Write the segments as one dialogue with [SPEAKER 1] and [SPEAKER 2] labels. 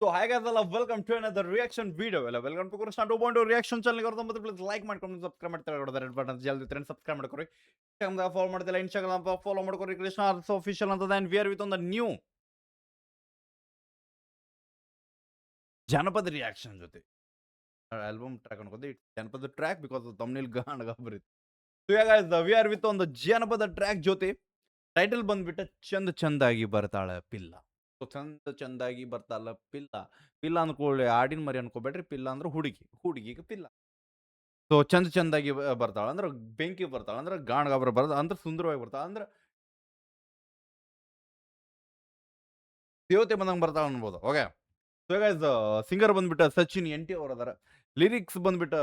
[SPEAKER 1] So hi guys, all welcome to another reaction video. Welcome to Krishna to Bondo reaction channel. Please like ಮಾಡ್ಕೊಂಡು subscribe ಮಾಡ್ತಾರೆ red button ಜಲ್ದಿ ತರ subscribe ಮಾಡ್ಕೊರಿ. Instagram follow ಮಾಡ್ತಿಲ್ಲ Instagram follow ಮಾಡ್ಕೊರಿ Krishna arts official ಅಂತ then we are with on the new ಜನಪದ reaction ಜೊತೆ ಆಲ್ಬಮ್ ಟ್ರ್ಯಾಕ್ ಅನ್ಕೋದು ಇಟ್ಸ್ ಜನಪದ ಟ್ರ್ಯಾಕ್ ಬಿಕಾಸ್ thumbnail ಗಾಣಗ ಬರುತ್ತೆ. So yeah guys, we are with on the ಜನಪದ ಟ್ರ್ಯಾಕ್ ಜೊತೆ ಟೈಟಲ್ ಬಂದ್ಬಿಟ್ಟು ಚಂದಾಗಿ ಬರ್ತಾಳೆ ಪಿಲ್ಲ. ಚಂದಾಗಿ ಬರ್ತಾಳ ಪಿಲ್ಲ. ಪಿಲ್ಲ ಅಂದ್ಕೊಳ್ಳಿ ಆಡಿನ ಮರಿ ಅನ್ಕೋಬೇಡ್ರಿ. ಪಿಲ್ಲ ಅಂದ್ರೆ ಹುಡುಗಿಗೆ ಪಿಲ್ಲ. ಸೊ ಚಂದಾಗಿ ಬರ್ತಾಳ ಅಂದ್ರೆ ಬೆಂಕಿ ಬರ್ತಾಳ ಅಂದ್ರೆ ಗಾಣಗಾಬ್ರ ಬರ್ದ ಅಂದ್ರೆ ಸುಂದರವಾಗಿ ಬರ್ತಾಳ ಅಂದ್ರೆ ದೇವತೆ ಬಂದಂಗೆ ಬರ್ತಾಳ ಅನ್ಬೋದು. ಓಕೆ, ಸೊ ಗೈಸ್ ಸಿಂಗರ್ ಬಂದ್ಬಿಟ್ಟ ಸಚಿನ್ NT ಅವ್ರ ಅದಾರ. ಲಿರಿಕ್ಸ್ ಬಂದ್ಬಿಟ್ಟ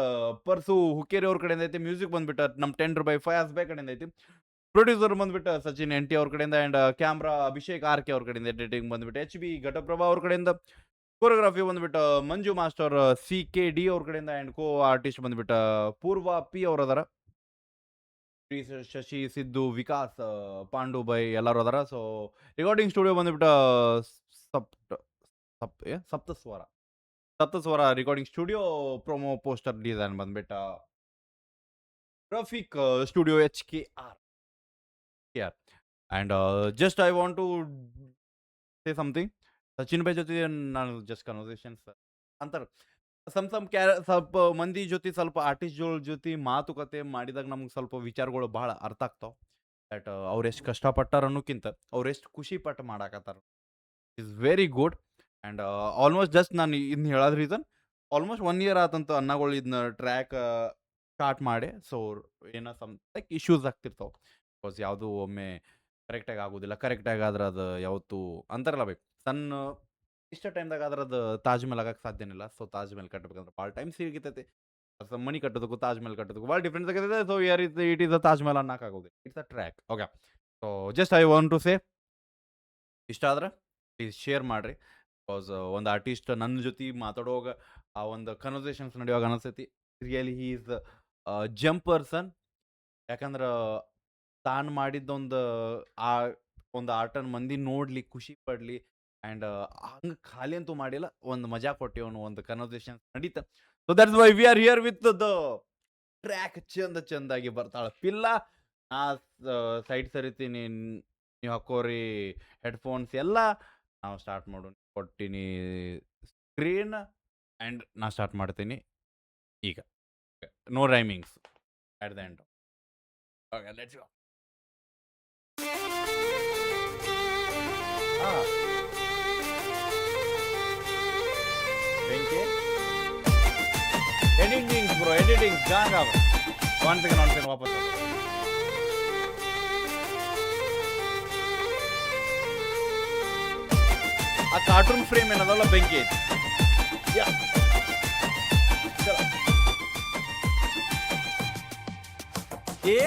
[SPEAKER 1] ಪರ್ಸು ಹುಕ್ಕೇರಿ ಅವ್ರ ಕಡೆಯಿಂದ ಐತಿ. ಮ್ಯೂಸಿಕ್ ಬಂದ್ಬಿಟ್ಟ ನಮ್ಮ 10/5 ಫಯಾಸ್ ಬೈ ಕಡೆಯಿಂದ ಐತಿ. ಪ್ರೊಡ್ಯೂಸರ್ ಬಂದ್ಬಿಟ್ಟು ಸಚಿನ್ NT ಅವ್ರ ಕಡೆಯಿಂದ ಅಂಡ್ ಕ್ಯಾಮ್ರಾ ಅಭಿಷೇಕ್ RK ಅವ್ರ ಕಡೆಯಿಂದ. ಎಡಿಟಿಂಗ್ ಬಂದ್ಬಿಟ್ಟು HB ಘಟಪ್ರಭಾ ಅವ್ರ ಕಡೆಯಿಂದ. ಕೊರಿಯೋಗ್ರಫಿ ಬಂದ್ಬಿಟ್ಟು ಮಂಜು ಮಾಸ್ಟರ್ CKD ಅವ್ರ ಕಡೆಯಿಂದ ಅಂಡ್ ಕೋ ಆರ್ಟಿಸ್ಟ್ ಬಂದ್ಬಿಟ್ಟು ಪೂರ್ವ P ಅವ್ರ ಅದಾರ. ಶಶಿ ಸಿದ್ದು ವಿಕಾಸ್ ಪಾಂಡು ಬೈ ಎಲ್ಲರೂ ಅದಾರ. ಸೊ ರೆಕಾರ್ಡಿಂಗ್ ಸ್ಟುಡಿಯೋ ಬಂದ್ಬಿಟ್ಟು Saptaswara recording studio. Promo poster design ಬಂದ್ಬಿಟ್ಟು Rafeeq studio HKR. Yeah, and just I want to say something. Sachin bhai ಜೊತೆ ನಾನು ಜಸ್ಟ್ ಕನ್ವರ್ಸೇಷನ್ಸ್ ಅಂತಾರೆ ಸ್ವಲ್ಪ ಮಂದಿ ಜೊತೆ ಸ್ವಲ್ಪ ಆರ್ಟಿಸ್ಟ್ಗಳ ಜೊತೆ ಮಾತುಕತೆ ಮಾಡಿದಾಗ ನಮ್ಗೆ ಸ್ವಲ್ಪ ವಿಚಾರಗಳು ಭಾಳ ಅರ್ಥ ಆಗ್ತಾವ. ದಟ್ ಅವ್ರು ಎಷ್ಟು ಕಷ್ಟಪಟ್ಟಾರ ಅನ್ನೋಕ್ಕಿಂತ ಅವ್ರು ಎಷ್ಟು ಖುಷಿ ಪಟ್ಟು ಮಾಡಾಕತ್ತಾರ is very good. And almost just ನಾನು ಇದನ್ನ ಹೇಳೋದ್ ರೀಸನ್ ಆಲ್ಮೋಸ್ಟ್ 1 year ಆತಂತ ಅನ್ನಗಳು ಇದನ್ನ ಟ್ರ್ಯಾಕ್ ಸ್ಟಾರ್ಟ್ ಮಾಡಿ. ಸೊ ಏನೋ ಲೈಕ್ ಇಶ್ಯೂಸ್ ಆಗ್ತಿರ್ತಾವೆ. ಬಿಕಾಸ್ ಯಾವುದು ಒಮ್ಮೆ ಕರೆಕ್ಟಾಗಿ ಆಗೋದಿಲ್ಲ. ಕರೆಕ್ಟಾಗಿ ಆದ್ರೆ ಅದು ಯಾವತ್ತು ಅಂತಾರಲ್ಲ ಬೇಕು ಸಣ್ಣ ಇಷ್ಟ ಟೈಮ್ದಾಗ ಆದ್ರೆ ಅದು ತಾಜ್ ಮಹಲ್ ಆಗಕ್ಕೆ ಸಾಧ್ಯನಿಲ್ಲ. ಸೊ ತಾಜ್ ಮಹಲ್ ಕಟ್ಟಬೇಕಂದ್ರೆ ಭಾಳ ಟೈಮ್ ಸಿಗತೈತಿ. ಮನಿ ಕಟ್ಟೋದಕ್ಕೂ ತಾಜ್ ಮಹಲ್ ಕಟ್ಟೋದಕ್ಕೂ ಭಾಳ ಡಿಫ್ರೆನ್ಸ್ ಆಗೈತೆ. So it is a Taj Mahal ಅನ್ನೋಕ್ಕಾಗೋದಿಲ್ಲ. It's a track. Okay, so just I want to say ಇಷ್ಟ ಆದ್ರೆ ಪ್ಲೀಸ್ ಶೇರ್ ಮಾಡಿರಿ. ಬಿಕಾಸ್ ಒಂದು ಆರ್ಟಿಸ್ಟ್ ನನ್ನ ಜೊತೆ ಮಾತಾಡುವಾಗ ಆ ಒಂದು ಕನ್ವರ್ಸೇಷನ್ಸ್ ನಡೆಯುವಾಗ ಅನಿಸ್ತೈತಿ really he is jump person. ಯಾಕಂದ್ರೆ ತಾನು ಮಾಡಿದ್ದೊಂದು ಒಂದು ಆರ್ಟನ್ನು ಮಂದಿ ನೋಡ್ಲಿ ಖುಷಿ ಪಡ್ಲಿ ಆ್ಯಂಡ್ ಹಂಗೆ ಖಾಲಿ ಅಂತೂ ಮಾಡಿಲ್ಲ. ಒಂದು ಮಜಾ ಕೊಟ್ಟಿವನು ಒಂದು ಕನ್ವರ್ಸೇಷನ್ ನಡೀತಾ. So that's why we are here with the track ಚಂದಾಗಿ ಬರ್ತಾಳ ಪಿಲ್ಲ. ನಾ ಸೈಡ್ ಸರಿತೀನಿ, ನೀವು ಹಾಕೋರಿ ಹೆಡ್ಫೋನ್ಸ್ ಎಲ್ಲ. ನಾವು ಸ್ಟಾರ್ಟ್ ಮಾಡೋಣ. ಕೊಟ್ಟಿನಿ ಸ್ಕ್ರೀನ್ ಆ್ಯಂಡ್ ನಾ ಸ್ಟಾರ್ಟ್ ಮಾಡ್ತೀನಿ ಈಗ. No rhymings at the end. Okay, let's go. Editing bro, editing ಗಾಂಗ. ಒನ್ ಸೆಕೆಂಡ್ ವಾಪಸ್. ಆ ಕಾರ್ಟೂನ್ ಫ್ರೇಮ್ ಏನದಲ್ಲ ಬೆಂಕಿ ಐತಿ.
[SPEAKER 2] ಏ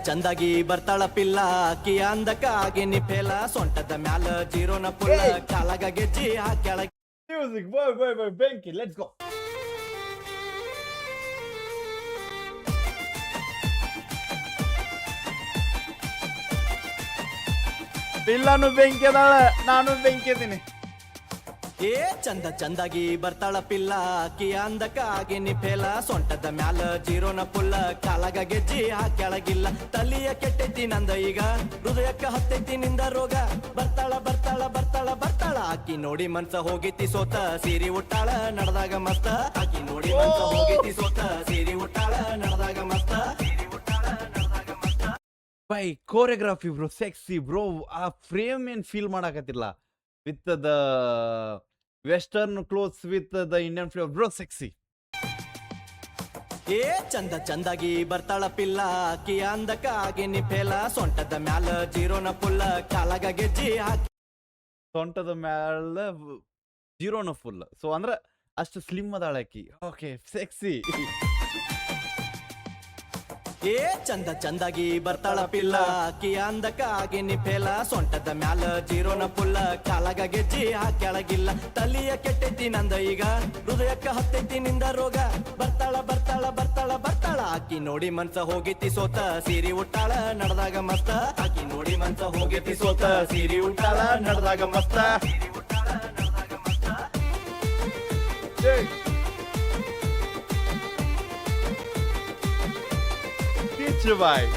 [SPEAKER 2] ಚಂದಾಗಿ ಬರ್ತಾಳ ಪಿಲ್ಲ. ಅಕ್ಕಿ ಅಂದಕ್ಕಾಗಿ ನಿಫೆಲ ಸೊಂಟದ ಮ್ಯಾಲ ಜೀರೋನ ಪುಲ್ಲ. ಕಾಲಾಗ ಗೆಜ್ಜಿ ಕೆಳಗೆ
[SPEAKER 1] ಮ್ಯೂಸಿಕ್ ಬಾಯ್ ಬೆಂಕಿ. Let's go. ಪಿಲ್ಲಾನು ಬೆಂಕಿ ಅದಾಳ, ನಾನು ಬೆಂಕಿ ಅದೀನಿ.
[SPEAKER 2] ಏ ಚಂದಾಗಿ ಬರ್ತಾಳ ಪಿಲ್ಲ. ಅಕ್ಕಿ ಅಂದಕ್ಕಾಗಿ ನಿಫೆಲ ಸೊಂಟದ ಮ್ಯಾಲ ಜೀರೋನ ಪುಲ್ಲ. ಕಾಲಾಗ ಗೆಜ್ಜಿ ಕೆಳಗಿಲ್ಲ. ತಲಿಯ ಕೆಟ್ಟೈತಿ ನಂದ ಈಗ, ಹೃದಯಕ್ಕ ಹತ್ತೈತಿ ನಿಂದ ರೋಗ. ಬರ್ತಾಳ ಅಕ್ಕಿ ನೋಡಿ ಮನ್ಸ ಹೋಗೈತಿ ಸೋತ. ಸೀರಿ ಉಟ್ಟಾಳ ನಡೆದಾಗ ಮಸ್ತ. ಅಕ್ಕಿ ನೋಡಿ ಮನ್ಸ ಹೋಗೈತಿ ಸೋತ. ಸೀರಿ ಉಟ್ಟಾಳ ನಡೆದಾಗ ಮಸ್ತ.
[SPEAKER 1] Bhai choreography bro, sexy bro. ಆ ಫ್ರೇಮ್ ಏನ್ ಫೀಲ್ ಮಾಡಾಕತ್ತಿಲ್ಲ with the western clothes with the Indian flavour bro, sexy.
[SPEAKER 2] ಏ ಚಂದಾಗಿ ಬರ್ತಾಳ ಪಿಲ್ಲ. ಅಕ್ಕಿ ಅಂದಕ್ಕಾಗಿ ನಿಫೆಲ ಸೊಂಟದ ಮ್ಯಾಲ ಜೀರೋನ ಪುಲ್ಲ. ಕಾಲಾಗ ಗೆಜ್ಜಿ
[SPEAKER 1] ಸೊಂಟದ ಮ್ಯಾಲ ಜೀರೋನ ಫುಲ್. ಸೊ ಅಂದ್ರೆ ಅಷ್ಟು ಸ್ಲಿಮ್ ಅದಾಳ ಆಕಿ. Okay, sexy.
[SPEAKER 2] ಏ ಚಂದಾಗಿ ಬರ್ತಾಳ ಪಿಲ್ಲ. ಅಕ್ಕಿ ಅಂದಕ್ಕಾಗಿ ನಿಫೆಲ ಸೊಂಟದ ಮ್ಯಾಲ ಜೀರೋನ ಪುಲ್ಲ. ಕಾಲಾಗ ಗೆಜ್ಜಿ ಕೆಳಗಿಲ್ಲ. ತಲಿಯ ಕೆಟ್ಟೈತಿ ನಂದ ಈಗ, ಹೃದಯಕ್ಕ ಹತ್ತೈತಿ ನಿಂದ ರೋಗ. ಬರ್ತಾಳ ಅಕ್ಕಿ ನೋಡಿ ಮನ್ಸ ಹೋಗೈತಿ ಸೋತ. ಸೀರಿ ಉಟ್ಟಾಳ ನಡೆದಾಗ ಮಸ್ತ. ಅಕ್ಕಿ ನೋಡಿ ಮನ್ಸ ಹೋಗೈತಿ ಸೋತ. ಸೀರಿ ಉಟ್ಟಾಳ ನಡೆದಾಗ ಮಸ್ತ.
[SPEAKER 1] Hey, teach you bhai.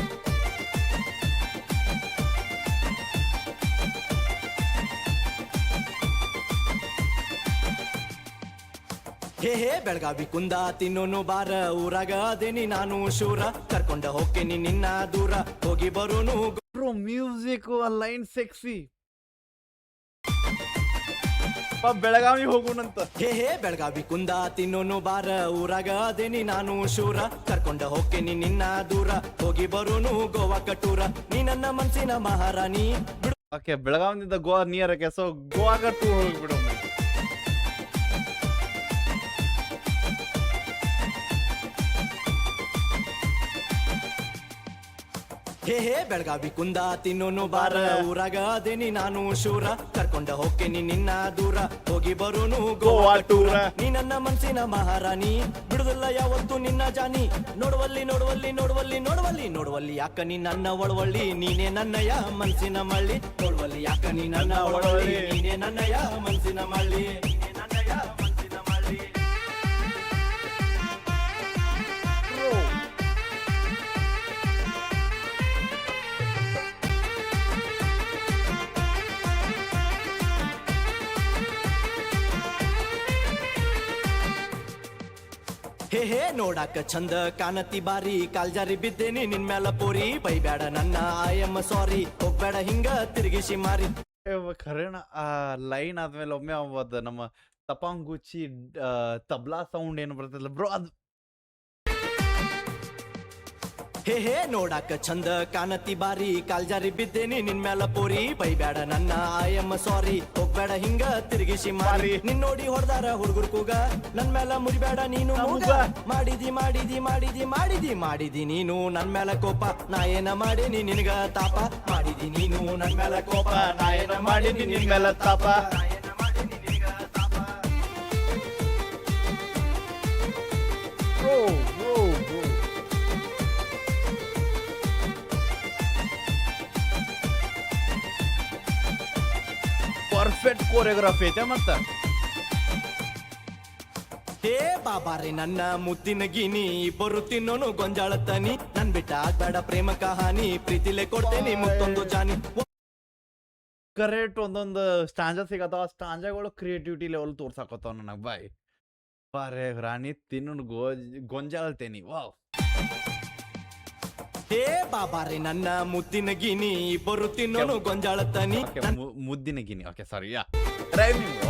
[SPEAKER 2] ಹೇ ಹೇ ಬೆಳಗಾವಿ ಕುಂದ ತಿನ್ನೋನು ಬಾರ ಊರಾಗ ಅದೇನಿ ನಾನು ಶೂರ ಕರ್ಕೊಂಡ ಹೋಗ್ತೀನಿ ನಿನ್ನ ದೂರ ಹೋಗಿ ಬರೋನು
[SPEAKER 1] Bro, music line sexy. Belagavi ಹೋಗೋಣಂತ.
[SPEAKER 2] ಹೇ ಹೇ ಬೆಳಗಾವಿ ಕುಂದ ತಿನ್ನೋನು ಬಾರ ಊರಾಗ ಅದೇನಿ ನಾನು ಶೂರ ಕರ್ಕೊಂಡ ಹೋಗ್ತೀನಿ ನಿನ್ನ ದೂರ ಹೋಗಿ ಬರೋನು ಗೋವಾ ಕಟೂರ ನೀ ನನ್ನ ಮನ್ಸಿನ ಮಹಾರಾಣಿ
[SPEAKER 1] ಓಕೆ ಬೆಳಗಾವಿಯಿಂದ ಗೋವಾ ನಿಯರ್ ಆಕೆ ಸೊ ಗೋವಾಗ ಟೂರ್ ಹೋಗ್ಬಿಡೋಣ.
[SPEAKER 2] ಹೇ ಹೇ ಬೆಳಗಾವಿ ಕುಂದ ತಿನ್ನೋನು ಬಾರ ಊರಾಗ ಅದೇನಿ ನಾನು ಶೂರ ಕರ್ಕೊಂಡ ಹೋಗ್ತೀನಿ ನಿನ್ನ ದೂರ ಹೋಗಿ ಬರೋನು ಗೋವಾ ಟೂರ ನೀ ನನ್ನ ಮನ್ಸಿನ ಮಹಾರಾಣಿ ಬಿಡುದಿಲ್ಲ ಯಾವತ್ತು ನಿನ್ನ ಜಾನಿ ನೋಡುವಲ್ಲಿ ನೋಡುವಲ್ಲಿ ನೋಡುವಲ್ಲಿ ನೋಡುವಲ್ಲಿ ನೋಡುವಲ್ಲಿ ಯಾಕ ನೀ ನನ್ನ ಒಳವಳ್ಳಿ ನೀನೇ ನನ್ನಯ ಮನ್ಸಿನ ಮಳ್ಳಿ ನೋಡುವಲ್ಲಿ ಯಾಕ ನೀ ನನ್ನ ಒಳವಳ್ಳಿ ನೀನೇ ನನ್ನಯ ಮನ್ಸಿನ ಮಳ್ಳಿ ನೀನೇ ನನ್ನಯ ಮನ್ಸಿನ ಮಳ್ಳಿ ಹೇ ಹೇ ನೋಡಾಕ ಚಂದ ಕಾಣತಿ ಬಾರಿ ಕಾಲ್ಜಾರಿ ಬಿದ್ದೇನಿ ನಿನ್ ಮ್ಯಾಲ ಪೋರಿ ಬೈಬ್ಯಾಡ ನನ್ನ ಐ ಎಮ್ ಸಾರಿ ಹೋಗ್ಬೇಡ ಹಿಂಗ ತಿರುಗಿಸಿ ಮಾರಿ
[SPEAKER 1] ಖರೇನ ಆ ಲೈನ್ ಆದ್ಮೇಲೆ ಒಮ್ಮೆ ಅವದ ನಮ್ಮ ತಪಾಂಗುಚ್ಚಿ ತಬ್ಲಾ ಸೌಂಡ್ ಏನು ಬರ್ತಲ್ಲ ಬ್ರೋ ಅದು
[SPEAKER 2] ಹೇ ಹೇ ನೋಡಾಕ ಚಂದ ಕಾಣತಿ ಬಾರಿ ಕಾಲ್ಜಾರಿ ಬಿದ್ದೇನಿ ನಿನ್ ಮ್ಯಾಲ ಪೋರಿ ಬೈಬ್ಯಾಡ ನನ್ನ ಐ ಎಮ್ ಸಾರಿ ಹೋಗ್ಬೇಡ ಹಿಂಗ ತಿರುಗಿಸಿ ಮಾರಿ ನಿನ್ ನೋಡಿ ಹೊಡ್ದಾರ ಹುಡುಗರು ಕೂಗ ನನ್ ಮ್ಯಾಲ ಮುರಿಬೇಡ ನೀನು ಮೂಗ ಮಾಡಿದಿ ಮಾಡಿದಿ ಮಾಡಿದಿ ಮಾಡಿದಿ ಮಾಡಿದಿ ನೀನು ನನ್ ಮ್ಯಾಲ ಕೋಪ ನಾ ಏನ ಮಾಡೀನಿ ನಿನ್ಗ ತಾಪ ಮಾಡಿದಿ ನೀನು ನನ್ ಮ್ಯಾಲ ಕೋಪ ನಾ ಏನ ಮಾಡೀನಿ ನಿನ್ ಮ್ಯಾಲ ತಾಪ
[SPEAKER 1] ಪರ್ಫೆಕ್ಟ್ ಕೋರಿಯೋಗ್ರಫಿ ಐತೆ ಮತ್ತ
[SPEAKER 2] ಹೇ ಬಾಬಾರಿ ನನ್ನ ಮುತ್ತಿನ ಗಿನಿ ಇಬ್ಬರು ತಿನ್ನೋನು ಗೊಂಜಾಳ ತನಿ ನನ್ ಬಿಟ್ಟ ಆಗ್ಬೇಡ ಪ್ರೇಮ ಕಹಾನಿ ಪ್ರೀತಿಲೆ ಕೊಡ್ತೇನೆ ಮತ್ತೊಂದು ಜಾನಿ
[SPEAKER 1] ಕರೆಕ್ಟ್ ಒಂದೊಂದು ಸ್ಟಾಂಜಾ ಸಿಗತ್ತಾವ ಆ ಸ್ಟಾಂಜಾಗಳು ಕ್ರಿಯೇಟಿವಿಟಿ ಲೆವೆಲ್ ತೋರ್ಸಾಕತ್ತಾವ ನನಗೆ ಬಾಯ್ ಬಾರೆ ರಾಣಿ ತಿನ್ನು ಗೊಂಜಾಳ್ತೇನಿ ವಾವ್
[SPEAKER 2] ಹೇ ಬಾಬಾರಿ ನನ್ನ ಮುತ್ತಿನ ಗಿನಿ ಇಬ್ಬರು ತಿನ್ನೋನು ಗೊಂಜಾಳ ತನಿ
[SPEAKER 1] ಮುದ್ದಿನ ಗಿನಿ ಓಕೆ ಸಾರಿ ಯಾ ರೈಮಿಂಗ್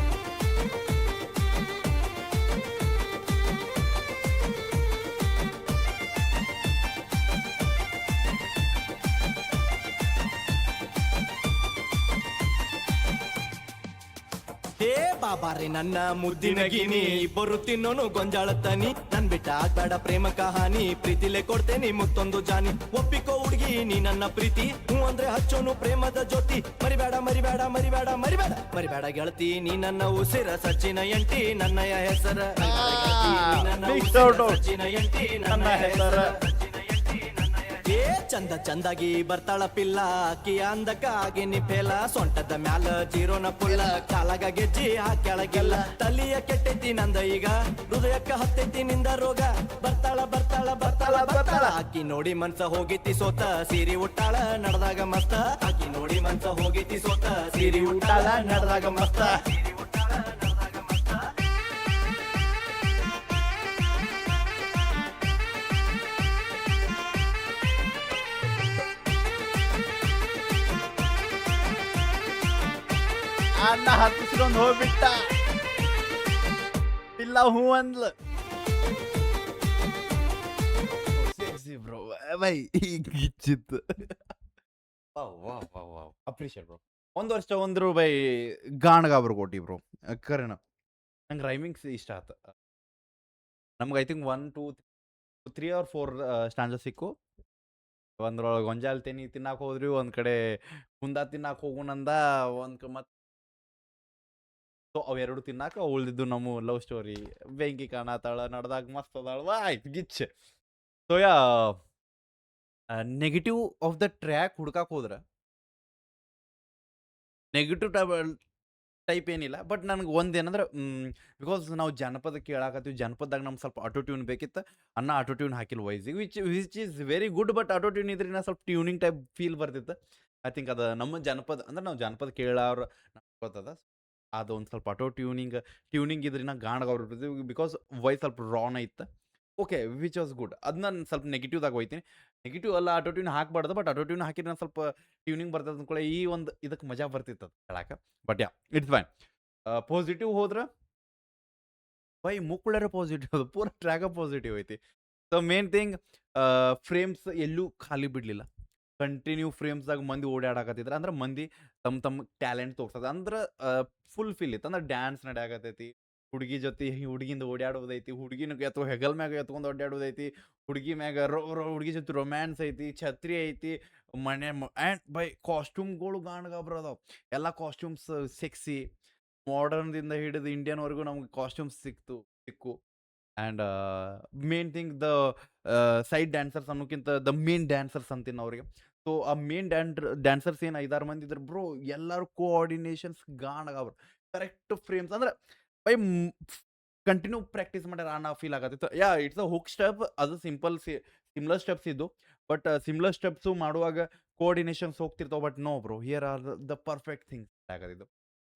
[SPEAKER 2] ಹೇ ಬಾಬಾರಿ ನನ್ನ ಮುದ್ದಿನ ಗಿನಿ ಇಬ್ಬರು ತಿನ್ನೋನು ಗೊಂಜಾಳ ತನಿ ನನ್ ಬಿಟ್ಟ ಆಗ್ಬೇಡ ಪ್ರೇಮ ಕಹಾನಿ ಪ್ರೀತಿಲೆ ಕೊಡ್ತೇನಿ ಮತ್ತೊಂದು ಜಾನಿ ಒಪ್ಪಿಕೋ ಹುಡುಗಿ ನೀ ನನ್ನ ಪ್ರೀತಿ ಹೂ ಅಂದ್ರೆ ಹಚ್ಚೋನು ಪ್ರೇಮದ ಜ್ಯೋತಿ ಮರಿಬೇಡ ಮರಿಬೇಡ ಮರಿಬೇಡ ಮರಿಬೇಡ ಮರಿಬೇಡ ಗೆಳತಿ ನೀ ನನ್ನ ಉಸಿರ ಸಚಿನ ಎಂಟಿ ನನ್ನಯ ಹೆಸರ ಸಚಿನ ಎಂಟಿ ನನ್ನ ಹೆಸರ ಏ ಚಂದ ಚಂದಾಗಿ ಬರ್ತಾಳ ಪಿಲ್ಲ ಅಕ್ಕಿಯ ಅಂದಕ ಆಗಿ ನಿಫೇಲ ಸೊಂಟದ ಮ್ಯಾಲ ಜೀರೋನ ಪುಲ್ಲ ಕಾಲಾಗ ಗೆಜ್ಜಿ ಕೆಳಗೆಲ್ಲ ತಲಿಯ ಕೆಟ್ಟೈತಿ ನಂದ ಈಗ ಹೃದಯಕ್ಕ ಹತ್ತೈತಿ ನಿಂದ ರೋಗ ಬರ್ತಾಳ ಬರ್ತಾಳ ಬರ್ತಾಳ ಬರ್ತಾಳ ಅಕ್ಕಿ ನೋಡಿ ಮನ್ಸ ಹೋಗೈತಿ ಸೋತ ಸೀರಿ ಉಟ್ಟಾಳ ನಡ್ದಾಗ ಮಸ್ತ ಅಕ್ಕಿ ನೋಡಿ ಮನ್ಸ ಹೋಗೈತಿ ಸೋತ ಸೀರಿ ಉಟ್ಟಾಳ ನಡ್ದಾಗ ಮಸ್ತ
[SPEAKER 1] ಅಣ್ಣ ಹತ್ತಿಸ್ಕೊಂಡು ಹೋಗ್ಬಿಟ್ಟ ಇಲ್ಲ ಹೂ ಅಂದ್ಲ ಬ್ರೋ ಬೈ ಗಿಚ್ಚಿತ್ತು ಅಪ್ರಿಷಿಯೇಟ್ ಬ್ರೋ ಒಂದು ವರ್ಷ ಒಂದ್ರು ಬೈ ಗಾಣಗಾಬ್ರು ಕೊಟ್ಟಿ ಬ್ರೋ ಕರೆನ ನಂಗೆ ರೈಮಿಂಗ್ಸ್ ಇಷ್ಟ ಆತ ನಮ್ಗೆ ಐ ಥಿಂಕ್ 1 2 3 or 4 ಸ್ಟಾಂಜಾ ಸಿಕ್ಕು ಒಂದ್ರೊಳಗೆ ಗೊಂಜಾಲ್ತೇನಿ ತಿನ್ನಾಕ ಹೋದ್ರಿ ಒಂದ್ ಕಡೆ ಕುಂದ ತಿನ್ನಾಕ ಹೋಗೋಣಂದ ಒಂದ್ ಮತ್ ಅವೆರಡು ತಿನ್ನಾಕ ಉಳ್ದಿದ್ದು ನಮ್ಮ ಲವ್ ಸ್ಟೋರಿ ಬೆಂಕಿ ಕಾಣತಾಳ ನಡ್ದಾಗ ಮಸ್ತ್ ಅದಾಳ ಆಯ್ತು ಗಿಚ್ so yeah negative of the track ಹುಡ್ಕಾಕ್ ಹೋದ್ರ ನೆಗೆಟಿವ್ ಟೈಪ್ ಏನಿಲ್ಲ. ಬಟ್ ನನಗೆ ಒಂದೇನಂದ್ರೆ ಬಿಕಾಸ್ ನಾವು ಜನಪದ ಕೇಳಾಕತ್ತೀವಿ. ಜನಪದದಾಗ ನಮ್ಗೆ ಸ್ವಲ್ಪ ಆಟೋ ಟ್ಯೂನ್ ಬೇಕಿತ್ತು. ಆಟೋ ಟ್ಯೂನ್ ಹಾಕಿಲ್ಲ ವಾಯ್ಸಿಗೆ which is very good. But auto tune ಇದ್ರಿನ ಸ್ವಲ್ಪ ಟ್ಯೂನಿಂಗ್ ಟೈಪ್ ಫೀಲ್ ಬರ್ತಿತ್ತು. ಐ ಥಿಂಕ್ ಅದು ನಮ್ಮ ಜನಪದ ಅಂದ್ರೆ ನಾವು ಜನಪದ ಕೇಳೋರು ನಮ್ಗೆ ಗೊತ್ತದ. ಅದು ಒಂದು ಸ್ವಲ್ಪ ಆಟೋ ಟ್ಯೂನಿಂಗ್ ಇದ್ರಿನ ಗಾಣಗ ಬಿಕಾಸ್ ವಾಯ್ಸ್ ಸ್ವಲ್ಪ ರಾನ್ ಐತೆ. Okay which was good. ಅದು ನಾನು ಸ್ವಲ್ಪ ನೆಗೆಟಿವ್ದಾಗ ಹೋಯ್ತೀನಿ. ನೆಗೆಟಿವ್ ಅಲ್ಲ, ಆಟೋ ಟ್ಯೂನ್ ಹಾಕಬಾರ್ದು. ಬಟ್ ಆಟೋ ಟ್ಯೂನ್ ಹಾಕಿದ್ರೆ ನಾನು ಸ್ವಲ್ಪ ಟ್ಯೂನಿಂಗ್ ಬರ್ತದೆ ಅಂದ್ಕೊಳ್ಳಿ ಈ ಒಂದು ಇದಕ್ಕೆ ಮಜಾ ಬರ್ತಿತ್ತು ಅದು ಹೇಳಕ್ಕೆ. But yeah it's fine. Positive ಹೋದ್ರೆ ಬೈ ಮುಕ್ಕುಳರೆ ಪಾಸಿಟಿವ್ ಅದು ಪೂರ ಟ್ರ್ಯಾಕ ಪಾಸಿಟಿವ್ ಐತಿ. ಸೊ ಮೇನ್ ಥಿಂಗ್ ಫ್ರೇಮ್ಸ್ ಎಲ್ಲೂ ಖಾಲಿ ಬಿಡಲಿಲ್ಲ. ಕಂಟಿನ್ಯೂ ಫ್ರೇಮ್ಸ್ದಾಗ ಮಂದಿ ಓಡಾಡಕತ್ತಿದ್ರು. ಅಂದ್ರೆ ಮಂದಿ ತಮ್ಮ ಟ್ಯಾಲೆಂಟ್ ತೋರ್ಸೋದು ಅಂದ್ರೆ ಫುಲ್ ಫೀಲ್ ಇತ್ತು. ಅಂದ್ರೆ ಡ್ಯಾನ್ಸ್ ನಡೆಯಾಕತ್ತೈತಿ, ಹುಡುಗಿ ಜೊತೆ ಹುಡುಗಿಂದ ಓಡಾಡೋದೈತಿ, ಹುಡುಗಿನ ಹೆಗಲ್ ಮ್ಯಾಗ ಎತ್ಕೊಂಡು ಓಡಾಡೋದೈತಿ, ಹುಡುಗಿ ಮ್ಯಾಗ ಹುಡುಗಿ ಜೊತೆ ರೊಮ್ಯಾನ್ಸ್ ಐತಿ, ಛತ್ರಿ ಐತಿ, ಮನೆ ಆ್ಯಂಡ್ ಬೈ ಕಾಸ್ಟ್ಯೂಮ್ಗಳು ಗಾಣಗಾಬ್ರ ಅದಾವ. ಎಲ್ಲ ಕಾಸ್ಟ್ಯೂಮ್ಸ್ ಸೆಕ್ಸಿ ಮಾಡರ್ನ್ದಿಂದ ಹಿಡಿದು ಇಂಡಿಯನ್ವರೆಗೂ ನಮ್ಗೆ ಕಾಸ್ಟ್ಯೂಮ್ಸ್ ಸಿಕ್ಕು. And main thing the side dancers ಅನ್ನೋಕ್ಕಿಂತ ದ ಮೇನ್ ಡ್ಯಾನ್ಸರ್ಸ್ ಅಂತೀನಿ ಅವ್ರಿಗೆ. ಸೊ ಆ ಮೇನ್ ಡ್ಯಾನ್ಸರ್ಸ್ ಏನು 5-6 ಮಂದಿ ಇದ್ರು ಬ್ರೋ, ಎಲ್ಲರೂ ಕೋಆರ್ಡಿನೇಷನ್ಸ್ ಗಾಣಗಾವ್ರು. ಕರೆಕ್ಟ್ ಫ್ರೇಮ್ಸ್ ಅಂದ್ರೆ ಬೈ ಕಂಟಿನ್ಯೂ ಪ್ರಾಕ್ಟೀಸ್ ಮಾಡ್ಯಾರ ಅನ್ನೋ ಫೀಲ್ ಆಗತ್ತಿತ್ತು. Yeah it's a hook step. ಅದು ಸಿಮ್ಲರ್ ಸ್ಟೆಪ್ಸ್ ಇದ್ದು. ಬಟ್ ಸಿಮ್ಲರ್ ಸ್ಟೆಪ್ಸು ಮಾಡುವಾಗ ಕೋಆರ್ಡಿನೇಷನ್ಸ್ ಹೋಗ್ತಿರ್ತಾವೆ. But no bro, here are the perfect things ಆಗತ್ತಿದ್ದು.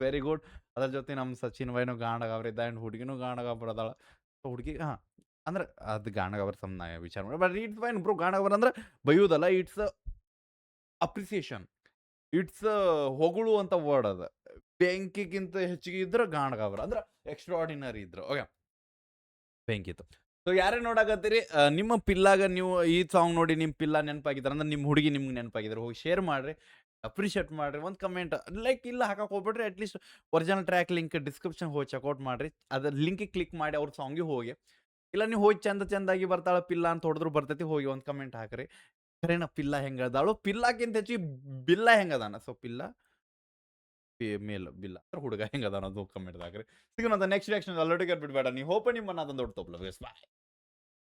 [SPEAKER 1] Very good. ಅದ್ರ ಜೊತೆ ನಮ್ಮ ಸಚಿನ್ ವೈನು ಗಾಣಗಾವ್ರಿದ್ದ ಆ್ಯಂಡ್ ಹುಡುಗಿನೂ ಗಾಣಗಾಬ್ರ ಅದಾಳ. ಸೊ ಹುಡುಗಿ ಅಂದ್ರೆ ಅದು ಗಾಣಗಾವ್ರ ನಾ ವಿಚಾರ ಮಾಡಿ. But it's fine bro. ಗಾಣಗಾವ್ರ ಅಂದ್ರೆ ಬೈಯೋದಲ್ಲ, ಇಟ್ಸ್ ಅಪ್ರಿಸಿಯೇಷನ್. ಇಟ್ಸ್ ಹೊಗಳುವಂಥ ವರ್ಡ್ ಅದು. ಬೆಂಕಿಗಿಂತ ಹೆಚ್ಚಿಗೆ ಇದ್ರೆ ಗಾಣಗಾವ್ರ ಅಂದ್ರೆ ಎಕ್ಸ್ಟ್ರಾರ್ಡಿನರಿ ಇದ್ರು. ಓಕೆ, ಬೆಂಕಿತ್ತು. ಸೊ ಯಾರೇ ನೋಡಾಕತ್ತೀರಿ, ನಿಮ್ಮ ಪಿಲ್ಲಾಗ ನೀವು ಈ ಸಾಂಗ್ ನೋಡಿ ನಿಮ್ಮ ಪಿಲ್ಲ ನೆನಪಾಗಿದ್ದಾರೆ ಅಂದ್ರೆ ನಿಮ್ಮ ಹುಡುಗಿ ನಿಮ್ಗೆ ನೆನಪಾಗಿದ್ದಾರೆ, ಹೋಗಿ ಶೇರ್ ಮಾಡಿರಿ, ಅಪ್ರಿಷಿಯೇಟ್ ಮಾಡಿರಿ. ಒಂದು ಕಮೆಂಟ್ ಲೈಕ್ ಇಲ್ಲ ಹಾಕಕ್ಕೆ ಹೋಗ್ಬಿಟ್ರಿ, at least original track link description ಹೋಗಿ ಚೆಕ್ಔಟ್ ಮಾಡಿರಿ. ಅದ್ರ ಲಿಂಕಿಗೆ ಕ್ಲಿಕ್ ಮಾಡಿ ಅವ್ರ ಸಾಂಗಿಗೆ ಹೋಗಿ. ಇಲ್ಲ ನೀವು ಹೋಗಿ ಚಂದಾಗಿ ಬರ್ತಾಳ ಪಿಲ್ಲ ಅಂತ ಹೊಡೆದ್ರು ಬರ್ತೈತಿ. ಹೋಗಿ ಒಂದು ಕಮೆಂಟ್ ಹಾಕ್ರಿ. ಖರೇನ ಪಿಲ್ಲ ಹೆಂಗೆ ಅದಾಳು, ಪಿಲ್ಲಾಕ್ಕಿಂತ ಹೆಚ್ಚಿಗೆ ಬಿಲ್ಲ ಹೆಂಗೆ ಅದಾನ. ಸೊ ಪಿಲ್ಲ ಮೇಲ್ ಬಿಲ್ಲ ಅಂದ್ರೆ ಹುಡುಗ ಹೆಂಗೆ ಅದಾನ ಅದು ಕಮೆಂಟ್ ಹಾಕ್ರಿ. ಸಿಗೋಣ ನೆಕ್ಸ್ಟ್ ರಿಯಾಕ್ಷನ್. ಆಲ್ರೆಡಿ ಬಿಡಬೇಡ ನೀವು ಹೋಪ ನಿಮ್ಮನ್ನ ಅದೊಂದು ದೊಡ್ಡ ತಪ್ಪಲ. ಬಾಯ್.